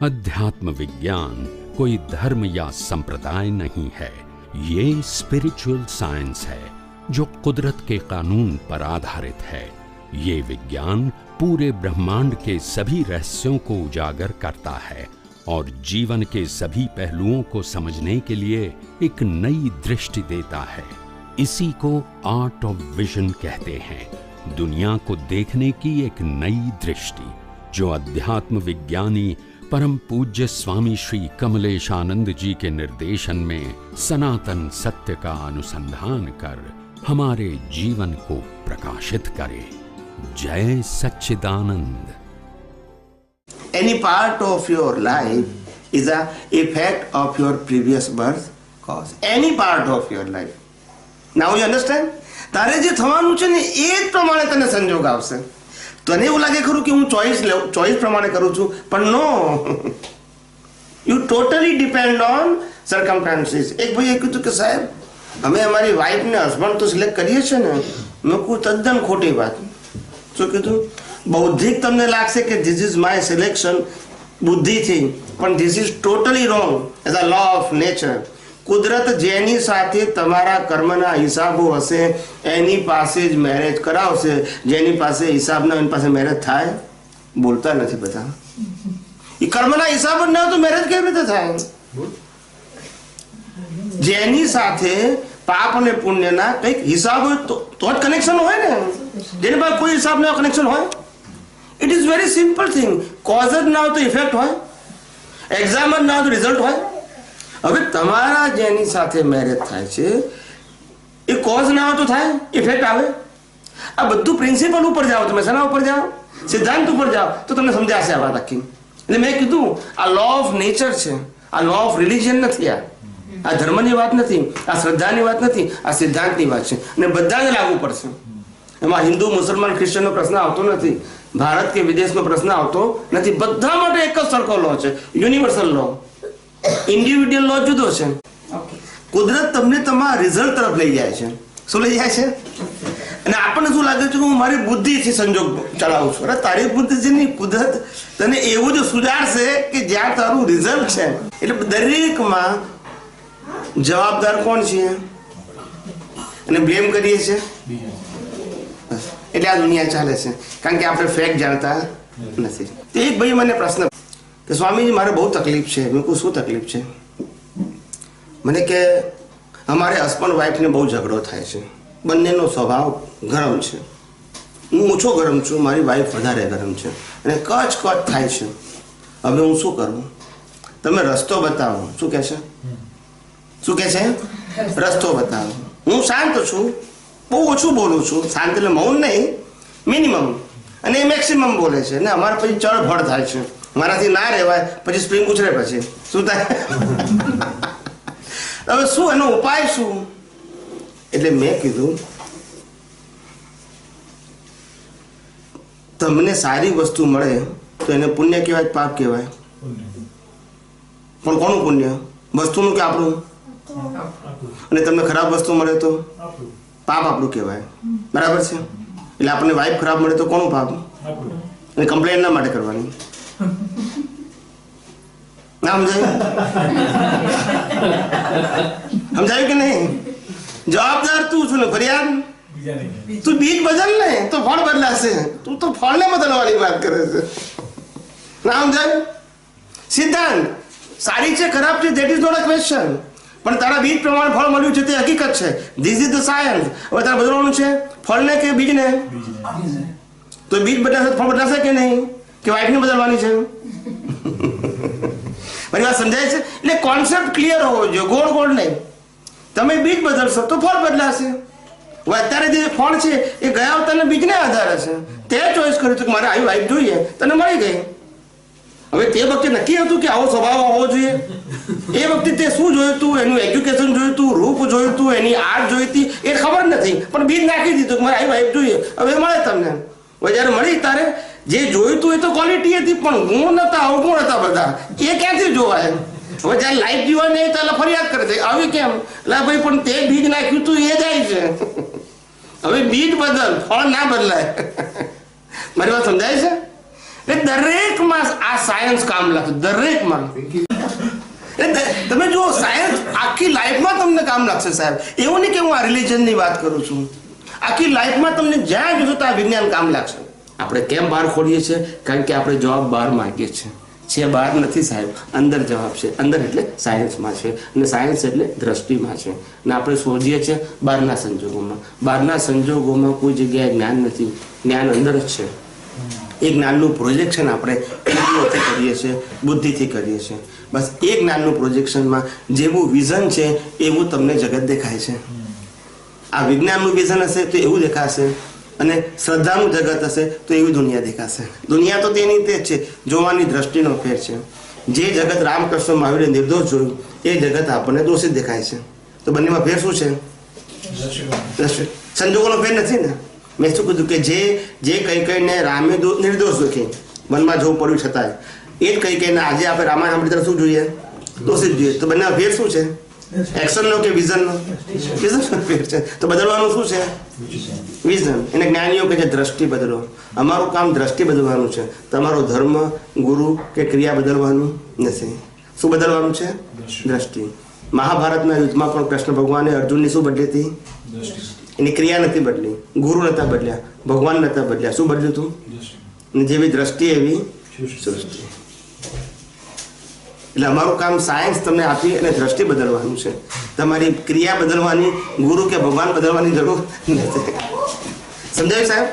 अध्यात्म विज्ञान कोई धर्म या संप्रदाय नहीं है, ये स्पिरिचुअल साइंस है जो कुदरत के कानून पर आधारित है। ये विज्ञान पूरे ब्रह्मांड के सभी रहस्यों को उजागर करता है और जीवन के सभी पहलुओं को समझने के लिए एक नई दृष्टि देता है। इसी को आर्ट ऑफ विजन कहते हैं, दुनिया को देखने की एक नई दृष्टि, जो अध्यात्म विज्ञानी परम पूज्य स्वामी श्री कमलेशानंद जी के निर्देशन में सनातन सत्य का अनुसंधान कर हमारे जीवन को प्रकाशित करे। जय सच्चिदानंद। Any part of your life is a effect of your previous birth cause. Any part of your life. Now you understand? તારે જે થવાનું છે ને એ જ પ્રમાણે તને સંજોગ આવશે. તને એવું લાગે ખરું કે હું ચોઈસ પ્રમાણે કરું છું, પણ no, you totally depend on circumstances. એક ભાઈએ કીધું કે સાહેબ અમે અમારી વાઈફને હસબન્ડ તો સિલેક્ટ કરીએ છીએ ને. મેં કહું તદ્દન ખોટી વાત. શું કીધું? બૌદ્ધિક તમને લાગશે કે ધીસ ઇઝ માય સિલેક્શન બુદ્ધિથી, પણ this is totally wrong as a law of nature. કુદરત જેની સાથે તમારા કર્મના હિસાબો હશે એની પાસે જ મેરેજ કરાવશે. જેની પાસે હિસાબ ના એની પાસે મેરેજ થાય? બોલતા નથી બધા. એ કર્મના હિસાબ જ ના હોય તો મેરેજ કેવી રીતે થાય? જેની સાથે પાપ અને પુણ્યના કંઈક હિસાબ હોય તો જ કનેક્શન હોય ને. જેની પાસે કોઈ હિસાબ ના કનેક્શન હોય, it is very simple thing. Cause જ ના હોય તો ઇફેક્ટ હોય, એક્ઝામ જ ના હોય તો રિઝલ્ટ હોય. હવે તમારા જેની સાથે મેરેજ થાય છે એ કોઝ ના હોય તો થાય, ઇફેક્ટ આવે. આ બધું પ્રિન્સિપલ ઉપર જાઓ, તમે શેના ઉપર જાઓ? સિદ્ધાંત ઉપર જાઓ તો તમને સમજાશે આ વાત આખી. એટલે મેં કીધું આ લો ઓફ નેચર છે, આ લો ઓફ રિલિજન નથી. આ ધર્મની વાત નથી, આ શ્રદ્ધાની વાત નથી, આ સિદ્ધાંતની વાત છે અને બધાને લાગુ પડશે. એમાં હિન્દુ, મુસલમાન, ક્રિશ્ચનનો પ્રશ્ન આવતો નથી, ભારત કે વિદેશનો પ્રશ્ન આવતો નથી. બધા માટે એક જ સરખો લો છે, યુનિવર્સલ લો. ઇન્ડિવિડ્યુઅલ લો જુદો છે. કુદરત તમને તમારા રિઝલ્ટ તરફ લઈ જાય છે. શું લઈ જાય છે? અને આપણને શું લાગે છે કે હું મારી બુદ્ધિથી સંજોગ ચલાવું છું. અરે તારી બુદ્ધિથી નહીં, કુદરત તને એવું જ સુધારશે કે જ્યાં તારું રિઝલ્ટ છે. એટલે દરેકમાં જવાબદાર કોણ છે અને બ્લેમ કરીએ છીએ. એટલે આ દુનિયા ચાલે છે કારણ કે આપણે ફેક્ટ જાણતા નથી. તો એક ભાઈ મને પ્રશ્ન કે સ્વામીજી મારે બહુ તકલીફ છે. મેં કહું શું તકલીફ છે? મને કે અમારે હસબન્ડ વાઈફને બહુ ઝઘડો થાય છે, બંનેનો સ્વભાવ ગરમ છે. હું ઓછો ગરમ છું, મારી વાઈફ વધારે ગરમ છે અને કચ થાય છે. હવે હું શું કરું? તમે રસ્તો બતાવો. શું કહે છે? શું કહે છે? રસ્તો બતાવો. હું શાંત છું, બહુ ઓછું બોલું છું. શાંત એટલે મૌન નહીં, મિનિમમ, અને એ મેક્સિમમ બોલે છે ને અમારે પછી ચળફળ થાય છે. મારાથી ના રહેવાય, પછી સ્પ્રિંગ ઉછળે. પછી શું થાય? હવે શું એનો ઉપાય શું? એટલે મેં કીધું તમને સારી વસ્તુ મળે તો એને પુણ્ય કહેવાય, પાપ કહેવાય? પણ કોનું પુણ્ય? વસ્તુનું કે આપણું? અને તમને ખરાબ વસ્તુ મળે તો પાપ આપણું કહેવાય. બરાબર છે? એટલે આપણને વાઈફ ખરાબ મળે તો કોનું પાપ? અને કમ્પ્લેન ના માટે કરવાની. ના સમજાયું કે નહીં? જવાબદાર તું છું ને ફરિયાદ તું. બીજ બદલ ને તો ફળ બદલાશે. તું તો ફળને બદલવાની વાત કરે છે. ના સમજાયું? સિદ્ધાંત સારી છે ખરાબ છે that is not a question, પણ તારા બીજ પ્રમાણે ફળ મળ્યું છે તે હકીકત છે. This is the science. હવે તારે બદલવાનું છે ફળને કે બીજને? તો બીજ બદલાશે, ફળ બદલાશે કે નહીં? કે વાઈફને બદલવાની છે? મારી વાત સમજાય છે? એટલે કોન્સેપ્ટ ક્લિયર હોવો જોઈએ, ગોળ ગોળ નહીં. તમે બીજ બદલશો તો ફળ બદલાશે. હવે અત્યારે જે ફળ છે એ ગયા અવતારના બીજને આધારે છે. તે ચોઈસ કર્યું હતું કે મારે આવી વાઈફ જોઈએ, તને મળી ગઈ. હવે તે વખતે નક્કી હતું કે આવો સ્વભાવ હોવો જોઈએ. એ વખતે તે શું જોયું હતું? એનું એજ્યુકેશન જોયું હતું, રૂપ જોયું હતું, એની આર્ટ જોઈ હતી, એ ખબર નથી, પણ બીજ નાખી દીધું કે મારે આવી વાઈફ જોઈએ. હવે મળે તમને. હવે જયારે મળી ત્યારે જે જોયું હતું એ તો ક્વોલિટી હતી, પણ ગુણ નતા, અવગુણ હતા બધા. એ ક્યાંથી જોવાય? હવે જયારે લાઈફ જીવા નહીં ત્યારે ફરિયાદ કરે છે આવી કેમ? એટલે ભાઈ પણ તે બીજ નાખ્યું હતું એ જાય છે. હવે બીજ બદલ, ફળ ના બદલાય. મારી વાત સમજાય છે? એ દરેકમાં આ સાયન્સ કામ લાગશે, દરેકમાં. તમે જુઓ, સાયન્સ આખી લાઈફમાં તમને કામ લાગશે સાહેબ. એવું નહીં કે હું આ રિલિજનની વાત કરું છું. આખી લાઈફમાં તમને જ્યાં જોશો તો આ વિજ્ઞાન કામ લાગશે. આપણે કેમ બહાર ખોલીએ છીએ? કારણ કે આપણે જવાબ બહાર માંગીએ છીએ. છે બહાર નથી સાહેબ, અંદર જવાબ છે. અંદર એટલે સાયન્સમાં છે, અને સાયન્સ એટલે દ્રષ્ટિમાં છે. અને આપણે શોધીએ છીએ બહારના સંજોગોમાં. બહારના સંજોગોમાં કોઈ જગ્યાએ જ્ઞાન નથી, જ્ઞાન અંદર જ છે. એ જ્ઞાનનું પ્રોજેક્શન આપણે ઇન્દ્રિયોથી કરીએ છીએ, બુદ્ધિથી કરીએ છીએ. બસ એ જ્ઞાનનું પ્રોજેક્શનમાં જેવું વિઝન છે એવું તમને જગત દેખાય છે. આ વિજ્ઞાનનું વિઝન હશે તો એવું દેખાશે, અને શ્રદ્ધાનું જગત હશે તો એવી દુનિયા દેખાશે. દુનિયા તો તેની તે જ છે, જોવાની દ્રષ્ટિનો ફેર છે. જે જગત રામકૃષ્ણ મહાવીરે નિર્દોષ જોયું એ જગત આપણને દોષિત દેખાય છે. તો બંનેમાં ફેર શું છે? દ્રષ્ટિ. સંજોગોનો ફેર નથી ને. મેં શું કીધું કે જે કઈ કઈને રામે નિર્દોષ જોખી મનમાં જવું પડ્યું છતાંય, એ જ કઈ કઈને આજે આપણે રામાયણ સાંભળી શું જોઈએ? દોષિત જોઈએ. તો બંનેમાં ફેર શું છે? એક્શનનો કે વિઝનનો? વિઝનનો ફેર છે. તો બદલવાનું શું છે? વિઝન. એને જ્ઞાનીઓ કે છે દ્રષ્ટિ બદલો. અમારું કામ દ્રષ્ટિ બદલવાનું છે. તમારો ધર્મ, ગુરુ કે ક્રિયા બદલવાનું નથી. શું બદલવાનું છે? દ્રષ્ટિ. મહાભારતના યુદ્ધમાં પણ કૃષ્ણ ભગવાને અર્જુનની શું બદલી હતી? એની ક્રિયા નથી બદલી, ગુરુ નતા બદલ્યા, ભગવાન નતા બદલ્યા. શું બદલ્યું હતું? જેવી દ્રષ્ટિ એવી સૃષ્ટિ. એટલે અમારું કામ સાયન્સ તમને આપી અને દ્રષ્ટિ બદલવાનું છે. તમારી ક્રિયા બદલવાની, ગુરુ કે ભગવાન બદલવાની જરૂર નથી. સમજાયું સાહેબ?